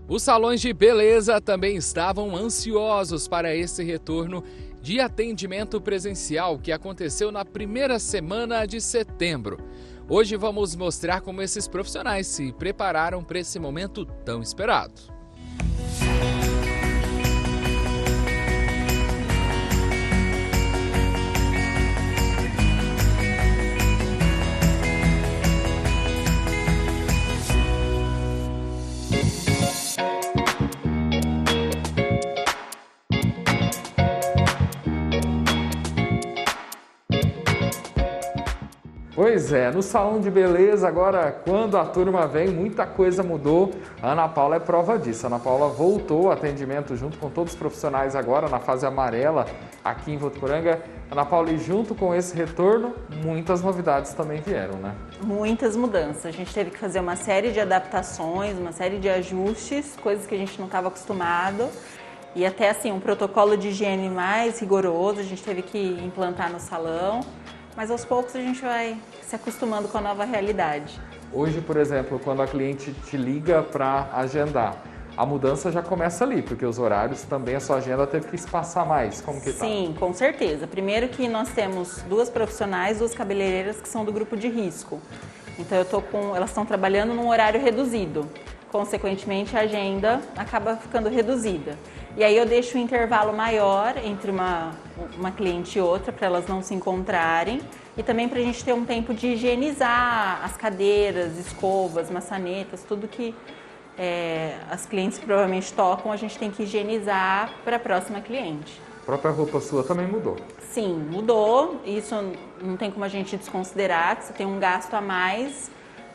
Os salões de beleza também estavam ansiosos para esse retorno de atendimento presencial que aconteceu na primeira semana de setembro. Hoje vamos mostrar como esses profissionais se prepararam para esse momento tão esperado. Pois é, no salão de beleza agora, quando a turma vem, muita coisa mudou. A Ana Paula é prova disso. A Ana Paula voltou ao atendimento junto com todos os profissionais agora na fase amarela aqui em Votuporanga. Ana Paula, e junto com esse retorno, muitas novidades também vieram, né? Muitas mudanças. A gente teve que fazer uma série de adaptações, uma série de ajustes, coisas que a gente não estava acostumado. E até assim, um protocolo de higiene mais rigoroso a gente teve que implantar no salão. Mas aos poucos a gente vai se acostumando com a nova realidade. Hoje, por exemplo, quando a cliente te liga para agendar, a mudança já começa ali, porque os horários também, a sua agenda teve que espaçar mais. Como que tá? Sim, com certeza. Primeiro que nós temos duas profissionais, duas cabeleireiras que são do grupo de risco. Então elas estão trabalhando num horário reduzido. Consequentemente, a agenda acaba ficando reduzida. E aí eu deixo um intervalo maior entre uma cliente e outra para elas não se encontrarem e também para a gente ter um tempo de higienizar as cadeiras, escovas, maçanetas, tudo que as clientes provavelmente tocam, a gente tem que higienizar para a próxima cliente. A própria roupa sua também mudou? Sim, mudou. Isso não tem como a gente desconsiderar, que você tem um gasto a mais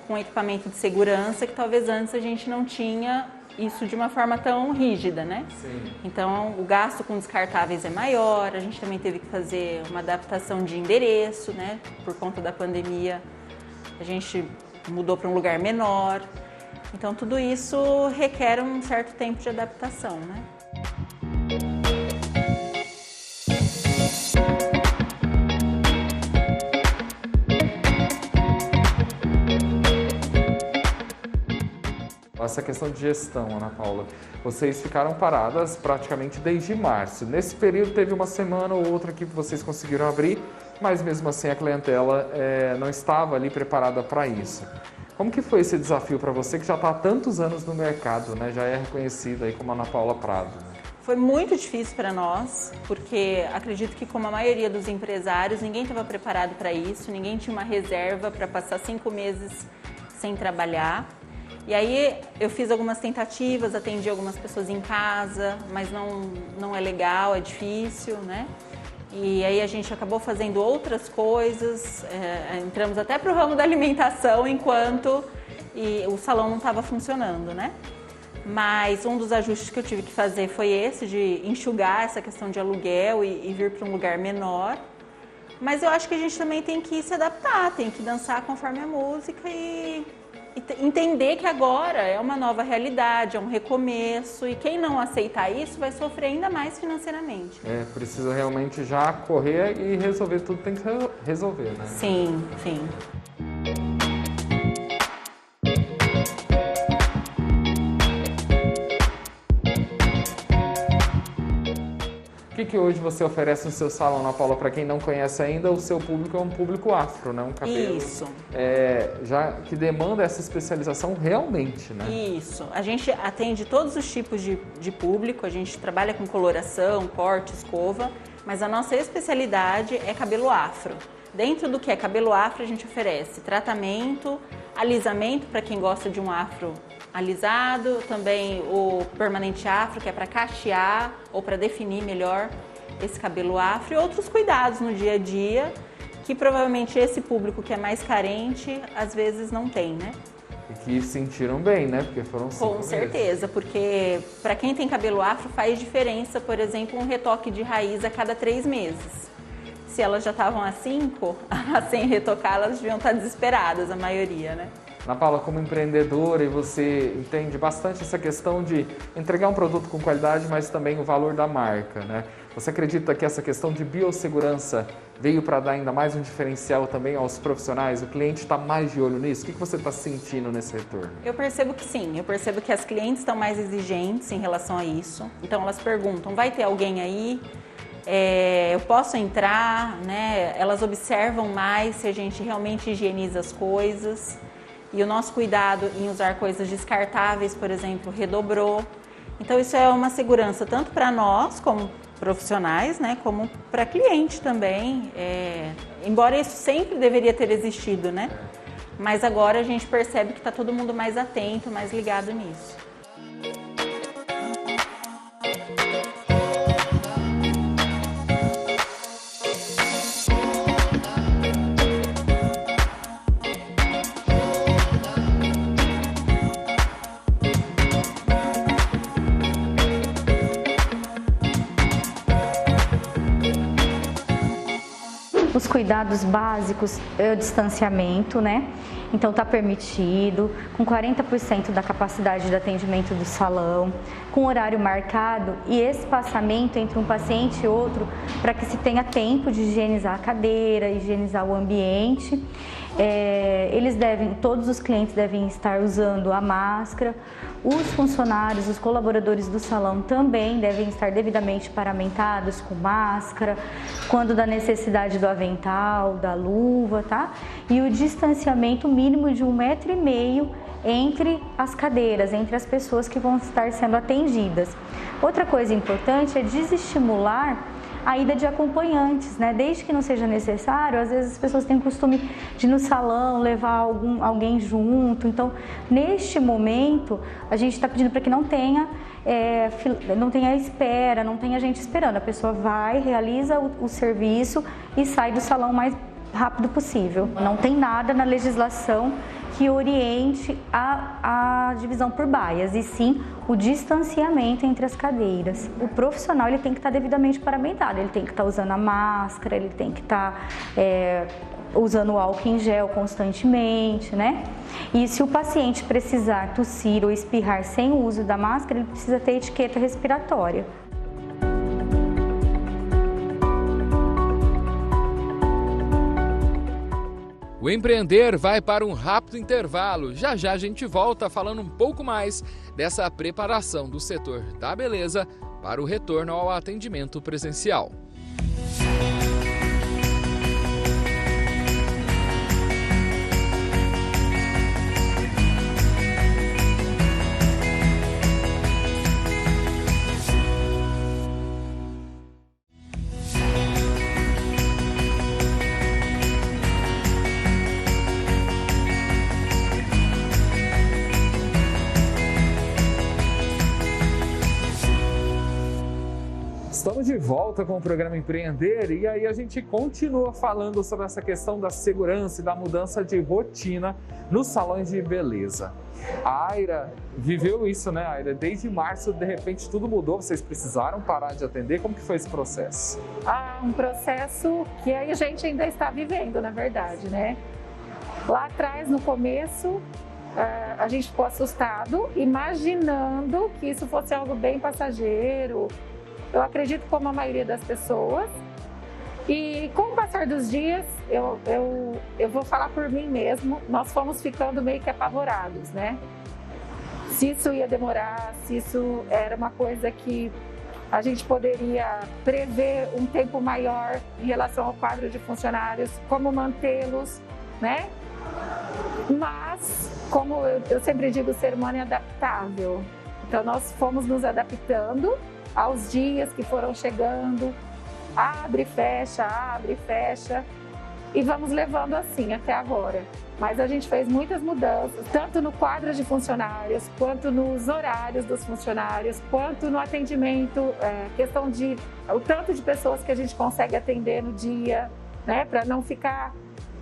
com equipamento de segurança que talvez antes a gente não tinha isso de uma forma tão rígida, né? Sim. Então, o gasto com descartáveis é maior, a gente também teve que fazer uma adaptação de endereço, né? Por conta da pandemia, a gente mudou para um lugar menor. Então, tudo isso requer um certo tempo de adaptação, né? Essa questão de gestão, Ana Paula, vocês ficaram paradas praticamente desde março. Nesse período teve uma semana ou outra que vocês conseguiram abrir, mas mesmo assim a clientela não estava ali preparada para isso. Como que foi esse desafio para você que já está há tantos anos no mercado, né? Já é reconhecida aí como Ana Paula Prado? Né? Foi muito difícil para nós, porque acredito que como a maioria dos empresários, ninguém estava preparado para isso, ninguém tinha uma reserva para passar 5 meses sem trabalhar. E aí eu fiz algumas tentativas, atendi algumas pessoas em casa, mas não é legal, é difícil, né? E aí a gente acabou fazendo outras coisas, entramos até para o ramo da alimentação enquanto o salão não estava funcionando, né? Mas um dos ajustes que eu tive que fazer foi esse, de enxugar essa questão de aluguel e vir para um lugar menor. Mas eu acho que a gente também tem que se adaptar, tem que dançar conforme a música e entender que agora é uma nova realidade, é um recomeço e quem não aceitar isso vai sofrer ainda mais financeiramente. Precisa realmente já correr e resolver tudo, tem que resolver, né? Sim, sim. O que hoje você oferece no seu salão, Ana Paula? Para quem não conhece ainda, o seu público é um público afro, né? Um cabelo Isso. Já que demanda essa especialização realmente, né? Isso. A gente atende todos os tipos de público, a gente trabalha com coloração, corte, escova, mas a nossa especialidade é cabelo afro. Dentro do que é cabelo afro, a gente oferece tratamento, alisamento para quem gosta de um afro alisado, também o permanente afro, que é para cachear ou para definir melhor esse cabelo afro, e outros cuidados no dia a dia que provavelmente esse público que é mais carente às vezes não tem, né? E que sentiram bem, né? Porque foram 5 meses. Com certeza, porque para quem tem cabelo afro faz diferença, por exemplo, um retoque de raiz a cada 3 meses. Se elas já estavam há 5, sem retocar, elas deviam estar desesperadas, a maioria, né? Ana Paula, como empreendedora, e você entende bastante essa questão de entregar um produto com qualidade, mas também o valor da marca, né? Você acredita que essa questão de biossegurança veio para dar ainda mais um diferencial também aos profissionais? O cliente está mais de olho nisso? O que você está sentindo nesse retorno? Eu percebo que sim, eu percebo que as clientes estão mais exigentes em relação a isso. Então elas perguntam, vai ter alguém aí? Eu posso entrar, né? Elas observam mais se a gente realmente higieniza as coisas. E o nosso cuidado em usar coisas descartáveis, por exemplo, redobrou. Então isso é uma segurança tanto para nós, como profissionais, né, como para cliente também. Embora isso sempre deveria ter existido, né? Mas agora a gente percebe que está todo mundo mais atento, mais ligado nisso. Os cuidados básicos é o distanciamento, né? Então está permitido, com 40% da capacidade de atendimento do salão, com horário marcado e espaçamento entre um paciente e outro para que se tenha tempo de higienizar a cadeira, higienizar o ambiente. Todos os clientes devem estar usando a máscara. Os funcionários, os colaboradores do salão também devem estar devidamente paramentados com máscara, quando da necessidade do avental, da luva, tá? E o distanciamento mínimo de 1,5 m entre as cadeiras, entre as pessoas que vão estar sendo atendidas. Outra coisa importante é desestimular a ida de acompanhantes, né? Desde que não seja necessário, às vezes as pessoas têm o costume de ir no salão, levar alguém junto. Então, neste momento, a gente está pedindo para que não tenha espera, não tenha gente esperando. A pessoa vai, realiza o serviço e sai do salão o mais rápido possível. Não tem nada na legislação que oriente a divisão por baias, e sim o distanciamento entre as cadeiras. O profissional ele tem que estar devidamente paramentado, ele tem que estar usando a máscara, ele tem que estar usando o álcool em gel constantemente, né? E se o paciente precisar tossir ou espirrar sem o uso da máscara, ele precisa ter etiqueta respiratória. O Empreender vai para um rápido intervalo. Já já a gente volta falando um pouco mais dessa preparação do setor da beleza para o retorno ao atendimento presencial. Estamos de volta com o programa Empreender e aí a gente continua falando sobre essa questão da segurança e da mudança de rotina nos salões de beleza. A Aira viveu isso, né, Aira? Desde março, de repente, tudo mudou, vocês precisaram parar de atender. Como que foi esse processo? Um processo que a gente ainda está vivendo, na verdade, né? Lá atrás, no começo, a gente ficou assustado, imaginando que isso fosse algo bem passageiro. Eu acredito como a maioria das pessoas. E com o passar dos dias, eu vou falar por mim mesmo, nós fomos ficando meio que apavorados, né? Se isso ia demorar, se isso era uma coisa que a gente poderia prever um tempo maior em relação ao quadro de funcionários, como mantê-los, né? Mas, como eu sempre digo, o ser humano é adaptável. Então, nós fomos nos adaptando aos dias que foram chegando, abre e fecha, e vamos levando assim até agora. Mas a gente fez muitas mudanças, tanto no quadro de funcionários, quanto nos horários dos funcionários, quanto no atendimento, questão de o tanto de pessoas que a gente consegue atender no dia, né, para não ficar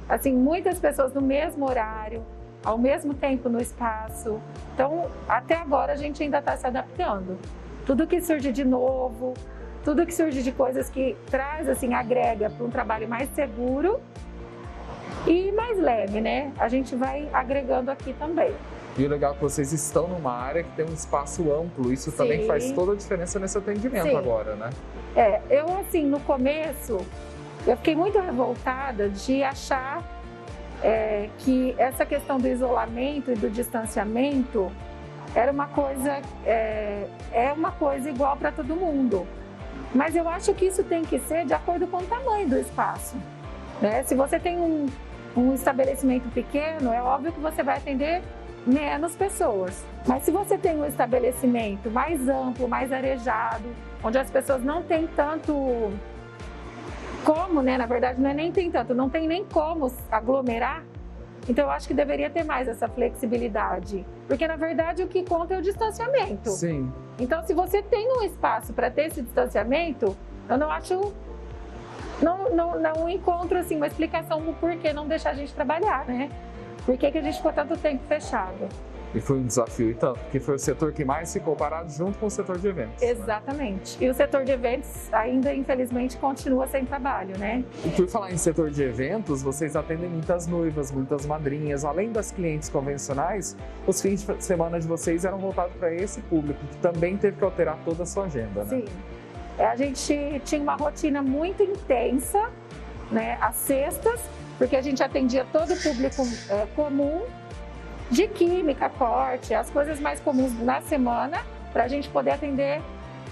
assim muitas pessoas no mesmo horário, ao mesmo tempo no espaço. Então, até agora a gente ainda está se adaptando. Tudo que surge de novo, tudo que surge de coisas que traz, assim, agrega para um trabalho mais seguro, e mais leve, né? A gente vai agregando aqui também. E o legal é que vocês estão numa área que tem um espaço amplo, isso também faz toda a diferença nesse atendimento agora, né? Eu assim, no começo, eu fiquei muito revoltada de achar que essa questão do isolamento e do distanciamento era uma coisa, é uma coisa igual para todo mundo. Mas eu acho que isso tem que ser de acordo com o tamanho do espaço, né? Se você tem um estabelecimento pequeno, é óbvio que você vai atender menos pessoas. Mas se você tem um estabelecimento mais amplo, mais arejado, onde as pessoas não têm tanto como, né? Na verdade, não tem nem como aglomerar. Então, eu acho que deveria ter mais essa flexibilidade. Porque, na verdade, o que conta é o distanciamento. Sim. Então, se você tem um espaço para ter esse distanciamento, eu não acho... Não encontro, assim, uma explicação do porquê não deixar a gente trabalhar, né? Por que a gente ficou tanto tempo fechado? E foi um desafio, então, porque foi o setor que mais ficou parado junto com o setor de eventos. Exatamente. Né? E o setor de eventos ainda, infelizmente, continua sem trabalho, né? E por falar em setor de eventos, vocês atendem muitas noivas, muitas madrinhas. Além das clientes convencionais, os fins de semana de vocês eram voltados para esse público, que também teve que alterar toda a sua agenda, né? Sim. A gente tinha uma rotina muito intensa, né, às sextas, porque a gente atendia todo o público comum, de química, corte, as coisas mais comuns na semana, para a gente poder atender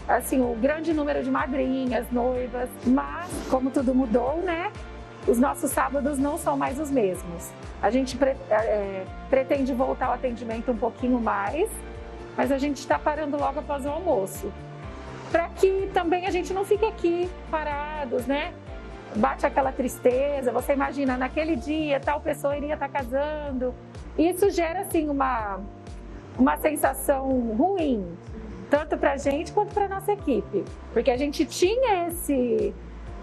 assim, o grande número de madrinhas, noivas. Mas, como tudo mudou, né, os nossos sábados não são mais os mesmos. A gente pretende voltar ao atendimento um pouquinho mais, mas a gente está parando logo após o almoço, para que também a gente não fique aqui parados, né? Bate aquela tristeza, você imagina, naquele dia tal pessoa iria estar casando. Isso gera, assim, uma sensação ruim, tanto para a gente quanto para a nossa equipe. Porque a gente tinha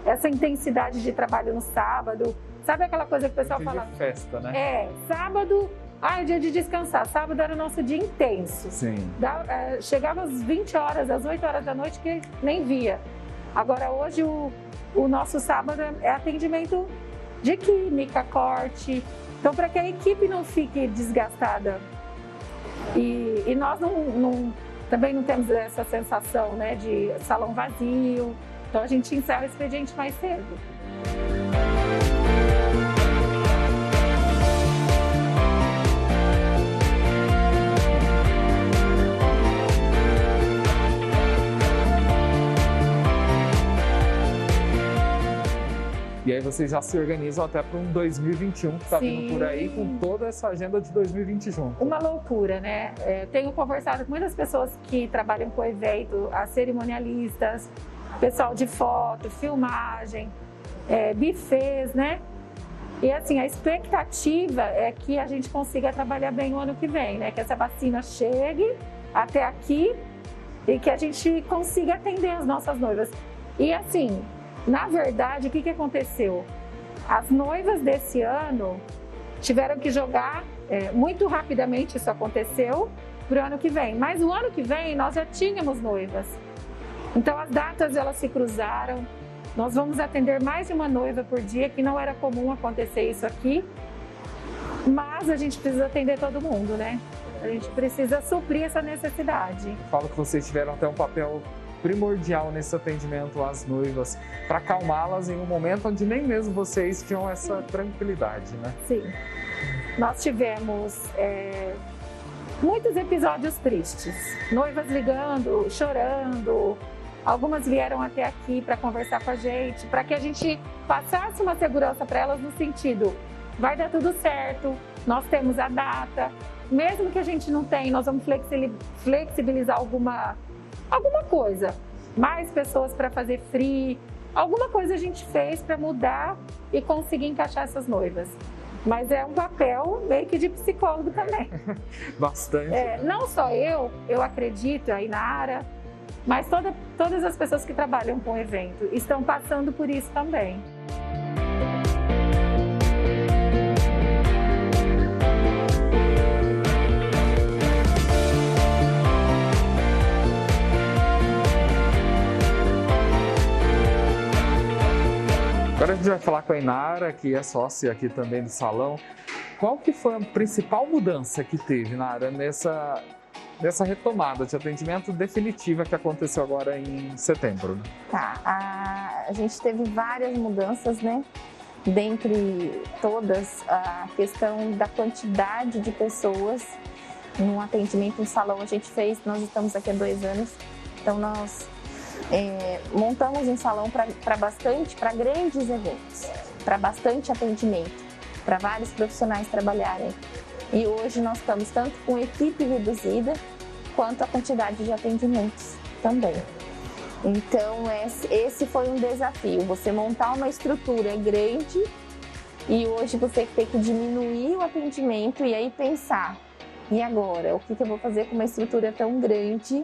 essa intensidade de trabalho no sábado. Sabe aquela coisa que o pessoal fala? De festa, né? Sábado, é dia de descansar. Sábado era o nosso dia intenso. Sim. Chegava às 20 horas, às 8 horas da noite, que nem via. Agora, hoje, o nosso sábado é atendimento de química, corte. Então, para que a equipe não fique desgastada. E nós também não temos essa sensação, né, de salão vazio. Então, a gente encerra o expediente mais cedo. E aí vocês já se organizam até para um 2021 que está vindo por aí, com toda essa agenda de 2020 junto. Uma loucura, né? Tenho conversado com muitas pessoas que trabalham com evento, as cerimonialistas, pessoal de foto, filmagem, buffets, né? E assim, a expectativa é que a gente consiga trabalhar bem o ano que vem, né? Que essa vacina chegue até aqui e que a gente consiga atender as nossas noivas. E assim, na verdade, o que aconteceu? As noivas desse ano tiveram que jogar, muito rapidamente isso aconteceu, para o ano que vem. Mas o ano que vem nós já tínhamos noivas. Então as datas elas se cruzaram. Nós vamos atender mais de uma noiva por dia, que não era comum acontecer isso aqui. Mas a gente precisa atender todo mundo, né? A gente precisa suprir essa necessidade. Eu falo que vocês tiveram até um papel primordial nesse atendimento às noivas, para acalmá-las em um momento onde nem mesmo vocês tinham essa tranquilidade, né? Sim. Nós tivemos muitos episódios tristes. Noivas ligando, chorando. Algumas vieram até aqui para conversar com a gente, para que a gente passasse uma segurança para elas no sentido, vai dar tudo certo, nós temos a data. Mesmo que a gente não tenha, nós vamos flexibilizar alguma coisa, mais pessoas para fazer free, alguma coisa a gente fez para mudar e conseguir encaixar essas noivas. Mas é um papel meio que de psicólogo também. Bastante. Não só eu acredito, a Inara, mas todas as pessoas que trabalham com o evento estão passando por isso também. Agora a gente vai falar com a Inara, que é sócia aqui também do salão. Qual que foi a principal mudança que teve, Inara, nessa retomada de atendimento definitiva que aconteceu agora em setembro? Né? Tá, a gente teve várias mudanças, né? Dentre todas, a questão da quantidade de pessoas no atendimento no salão nós estamos aqui há 2 anos, então nós montamos um salão para grandes eventos, para bastante atendimento, para vários profissionais trabalharem. E hoje nós estamos tanto com equipe reduzida, quanto a quantidade de atendimentos também. Então esse foi um desafio, você montar uma estrutura grande e hoje você tem que diminuir o atendimento e aí pensar, e agora? O que eu vou fazer com uma estrutura tão grande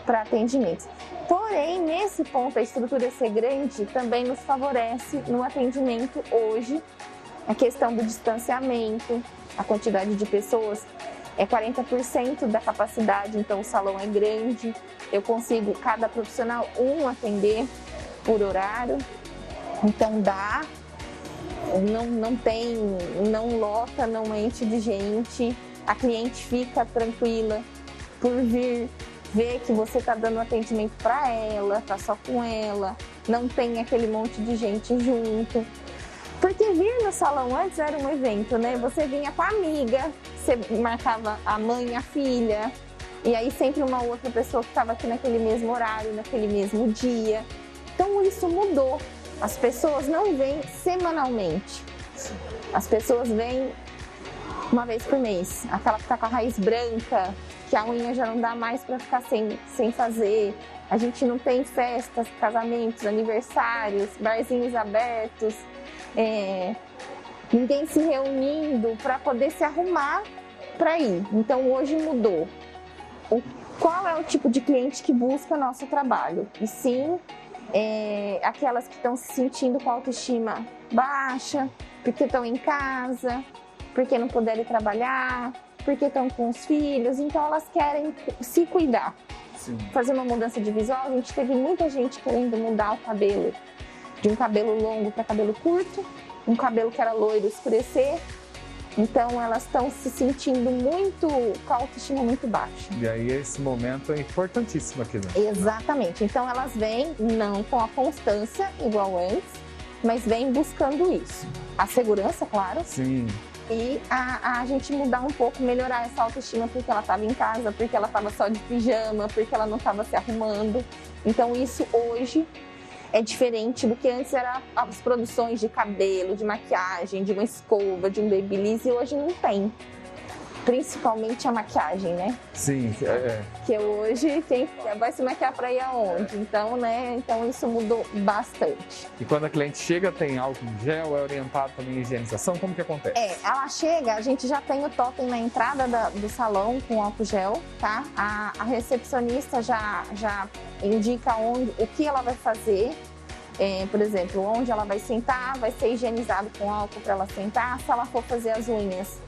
para atendimentos? Porém, nesse ponto, a estrutura ser grande também nos favorece no atendimento hoje, a questão do distanciamento, a quantidade de pessoas é 40% da capacidade, então o salão é grande, eu consigo cada profissional atender por horário, então dá, não lota, não enche de gente, a cliente fica tranquila por vir ver que você está dando atendimento para ela, tá só com ela, não tem aquele monte de gente junto. Porque vir no salão antes era um evento, né? Você vinha com a amiga, você marcava a mãe, a filha, e aí sempre uma outra pessoa que estava aqui naquele mesmo horário, naquele mesmo dia. Então isso mudou. As pessoas não vêm semanalmente. As pessoas vêm uma vez por mês. Aquela que está com a raiz branca, que a unha já não dá mais para ficar sem fazer. A gente não tem festas, casamentos, aniversários, barzinhos abertos. Ninguém se reunindo para poder se arrumar para ir. Então hoje mudou. Qual é o tipo de cliente que busca nosso trabalho? E sim, aquelas que estão se sentindo com a autoestima baixa, porque estão em casa, porque não puderam trabalhar, porque estão com os filhos, então elas querem se cuidar. Sim. Fazer uma mudança de visual, a gente teve muita gente querendo mudar o cabelo, de um cabelo longo para cabelo curto, um cabelo que era loiro escurecer, então elas estão se sentindo com a autoestima muito baixa. E aí esse momento é importantíssimo aqui, né? Exatamente, então elas vêm não com a constância igual antes, mas vêm buscando isso. A segurança, claro. Sim. E a gente mudar um pouco, melhorar essa autoestima porque ela estava em casa, porque ela estava só de pijama, porque ela não estava se arrumando. Então isso hoje é diferente do que antes era as produções de cabelo, de maquiagem, de uma escova, de um babyliss, e hoje não tem. Principalmente a maquiagem, né? Sim, Que hoje quem vai se maquiar para ir aonde? Então, né? Então isso mudou bastante. E quando a cliente chega, tem álcool em gel, é orientado também a higienização? Como que acontece? Ela chega, a gente já tem o totem na entrada do salão com álcool gel, tá? A recepcionista já indica o que ela vai fazer. Por exemplo, onde ela vai sentar, vai ser higienizado com álcool para ela sentar. Se ela for fazer as unhas,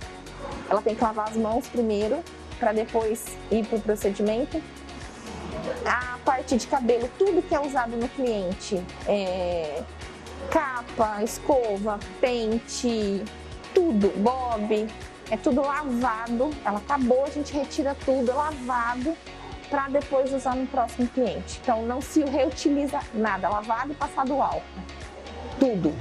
ela tem que lavar as mãos primeiro, para depois ir para o procedimento. A parte de cabelo, tudo que é usado no cliente, capa, escova, pente, tudo, bob, é tudo lavado. Ela acabou, a gente retira tudo lavado para depois usar no próximo cliente. Então não se reutiliza nada, lavado e passado álcool, tudo.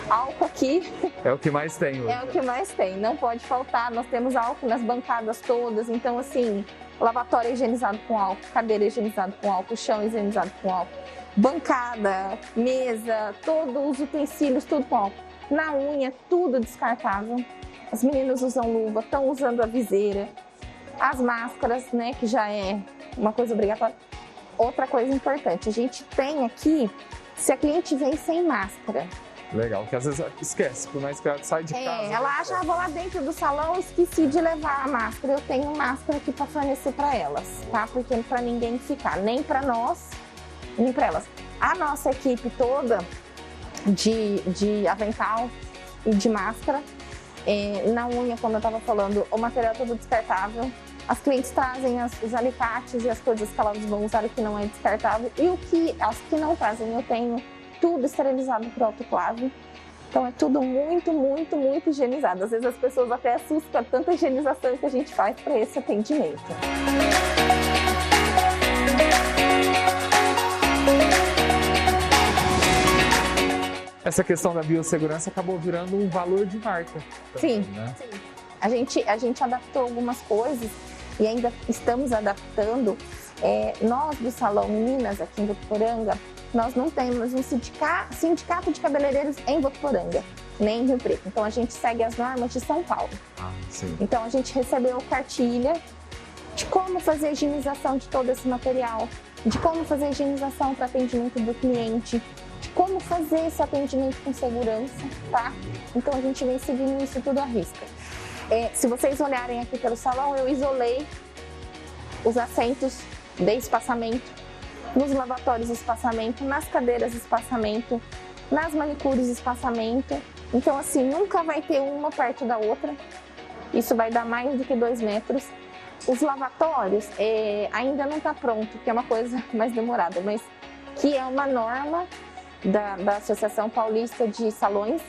Álcool aqui é o que mais tem hoje. É o que mais tem, não pode faltar. Nós temos álcool nas bancadas todas, então assim, lavatório higienizado com álcool, cadeira higienizado com álcool, chão higienizado com álcool, bancada, mesa, todos os utensílios, tudo com álcool. Na unha, tudo descartável. As meninas usam luva, estão usando a viseira. As máscaras, né, que já é uma coisa obrigatória. Outra coisa importante, a gente tem aqui, se a cliente vem sem máscara, legal, que às vezes esquece, por mais que ela sai de casa. Ela acha, vou lá dentro do salão, esqueci de levar a máscara. Eu tenho máscara aqui para fornecer para elas, tá? Porque para ninguém ficar, nem para nós, nem para elas. A nossa equipe toda de avental e de máscara, na unha, como eu estava falando, o material todo descartável. As clientes trazem os alicates e as coisas que elas vão usar que não é descartável. E as que não trazem, eu tenho tudo esterilizado por autoclave. Então é tudo muito, muito, muito higienizado. Às vezes as pessoas até assustam com tanta higienização que a gente faz para esse atendimento. Essa questão da biossegurança acabou virando um valor de marca. Também, Sim, né? sim. A gente adaptou algumas coisas e ainda estamos adaptando. Nós do Salão Minas, aqui em Votuporanga, nós não temos um sindicato de cabeleireiros em Votuporanga, nem em Rio Preto. Então a gente segue as normas de São Paulo. Sim. Então a gente recebeu cartilha de como fazer a higienização de todo esse material, de como fazer a higienização para atendimento do cliente, de como fazer esse atendimento com segurança, tá? Então a gente vem seguindo isso tudo à risca. Se vocês olharem aqui pelo salão, eu isolei os assentos de espaçamento, nos lavatórios espaçamento, nas cadeiras espaçamento, nas manicures espaçamento. Então assim, nunca vai ter uma perto da outra. Isso vai dar mais do que 2 metros. Os lavatórios ainda não está pronto, que é uma coisa mais demorada, mas que é uma norma da Associação Paulista de Salões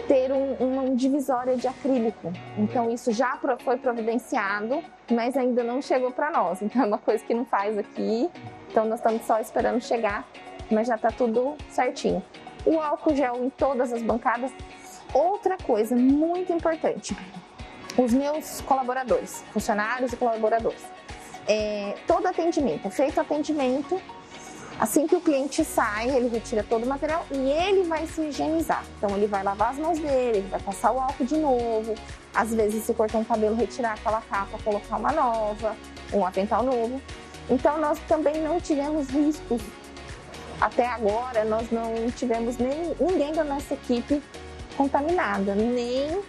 ter uma divisória de acrílico. Então isso já foi providenciado, mas ainda não chegou para nós. Então é uma coisa que não faz aqui. Então nós estamos só esperando chegar, mas já está tudo certinho. O álcool gel em todas as bancadas. Outra coisa muito importante, os meus colaboradores, funcionários e colaboradores. Todo atendimento, feito atendimento, assim que o cliente sai, ele retira todo o material e ele vai se higienizar. Então ele vai lavar as mãos dele, ele vai passar o álcool de novo. Às vezes, se cortou um cabelo, retirar aquela capa, colocar uma nova, um avental novo. Então nós também não tivemos riscos. Até agora nós não tivemos ninguém da nossa equipe contaminada, nem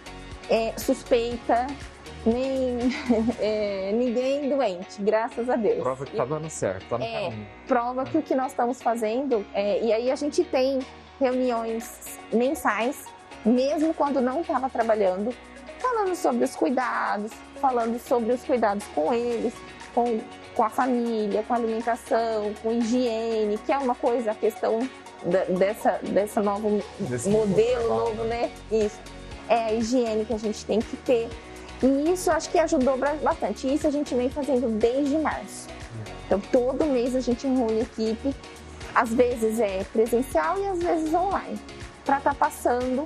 suspeita, nem ninguém doente, graças a Deus. Prova que está dando certo, está no caminho. Prova que o que nós estamos fazendo, e aí a gente tem reuniões mensais, mesmo quando não estava trabalhando, falando sobre os cuidados, falando sobre os cuidados com eles, com a família, com a alimentação, com higiene, que é uma coisa, a questão desse novo modelo novo, né? Isso. É a higiene que a gente tem que ter. E isso acho que ajudou bastante. Isso a gente vem fazendo desde março. Então, todo mês a gente reúne a equipe, às vezes é presencial e às vezes online, para estar passando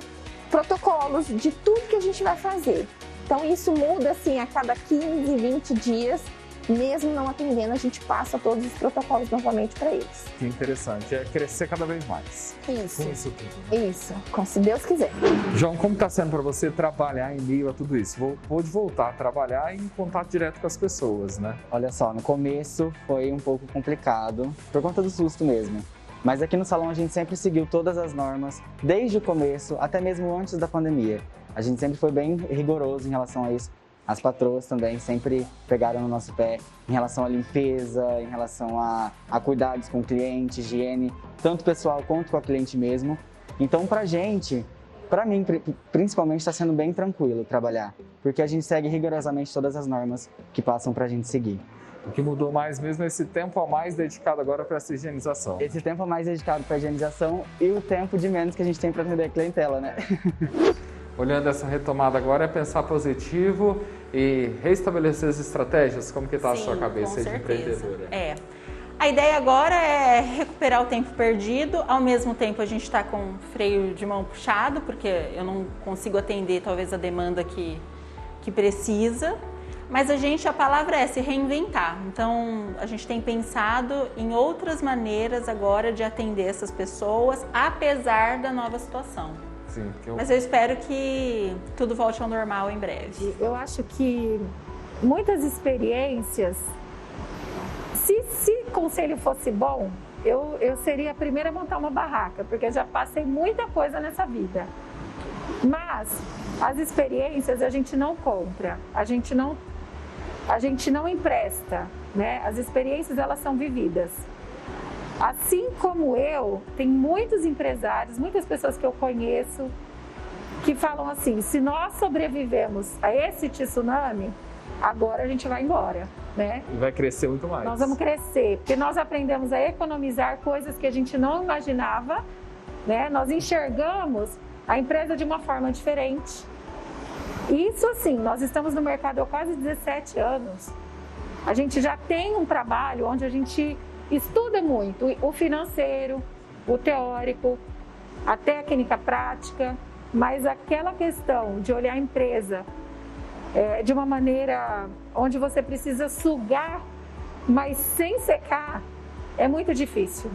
protocolos de tudo que a gente vai fazer. Então, isso muda assim a cada 15, 20 dias. Mesmo não atendendo, a gente passa todos os protocolos novamente para eles. Que interessante, é crescer cada vez mais. Isso. Com isso tudo, né? Isso, se Deus quiser. João, como está sendo para você trabalhar em meio a tudo isso? Pôde voltar a trabalhar em contato direto com as pessoas, né? Olha só, no começo foi um pouco complicado, por conta do susto mesmo. Mas aqui no salão a gente sempre seguiu todas as normas, desde o começo, até mesmo antes da pandemia. A gente sempre foi bem rigoroso em relação a isso. As patroas também sempre pegaram no nosso pé em relação à limpeza, em relação a cuidados com o cliente, higiene, tanto pessoal quanto com a cliente mesmo. Então, para mim, principalmente, está sendo bem tranquilo trabalhar, porque a gente segue rigorosamente todas as normas que passam para a gente seguir. O que mudou mais mesmo é esse tempo a mais dedicado agora para essa higienização. Esse tempo a mais dedicado para a higienização e o tempo de menos que a gente tem para atender a clientela, né? Olhando essa retomada agora, é pensar positivo e restabelecer as estratégias? Como que está a sua cabeça de empreendedora? A ideia agora é recuperar o tempo perdido, ao mesmo tempo a gente está com o freio de mão puxado, porque eu não consigo atender talvez a demanda que precisa, mas a palavra é se reinventar. Então a gente tem pensado em outras maneiras agora de atender essas pessoas, apesar da nova situação. Sim, Mas eu espero que tudo volte ao normal em breve. Eu acho que muitas experiências, se conselho fosse bom, eu seria a primeira a montar uma barraca, porque eu já passei muita coisa nessa vida. Mas as experiências a gente não compra, a gente não empresta, né? As experiências elas são vividas. Assim como eu, tem muitos empresários, muitas pessoas que eu conheço que falam assim, se nós sobrevivemos a esse tsunami, agora a gente vai embora, né? E vai crescer muito mais. Nós vamos crescer, porque nós aprendemos a economizar coisas que a gente não imaginava, né? Nós enxergamos a empresa de uma forma diferente. Isso assim, nós estamos no mercado há quase 17 anos. A gente já tem um trabalho onde a gente estuda muito o financeiro, o teórico, a técnica prática, mas aquela questão de olhar a empresa de uma maneira onde você precisa sugar, mas sem secar, é muito difícil.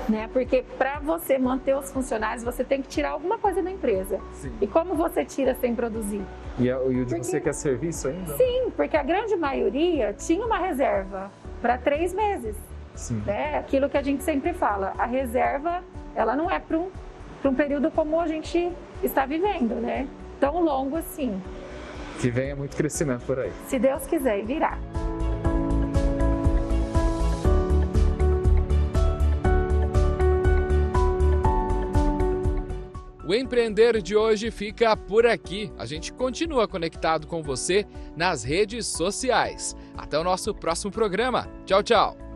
Né? Porque para você manter os funcionários, você tem que tirar alguma coisa da empresa. Sim. E como você tira sem produzir? E o de você quer serviço ainda? Sim, porque a grande maioria tinha uma reserva para 3 meses. Sim. Né? Aquilo que a gente sempre fala, a reserva ela não é para um período como a gente está vivendo, né? Tão longo assim. Que venha muito crescimento por aí. Se Deus quiser, virá. O Empreender de hoje fica por aqui. A gente continua conectado com você nas redes sociais. Até o nosso próximo programa. Tchau, tchau.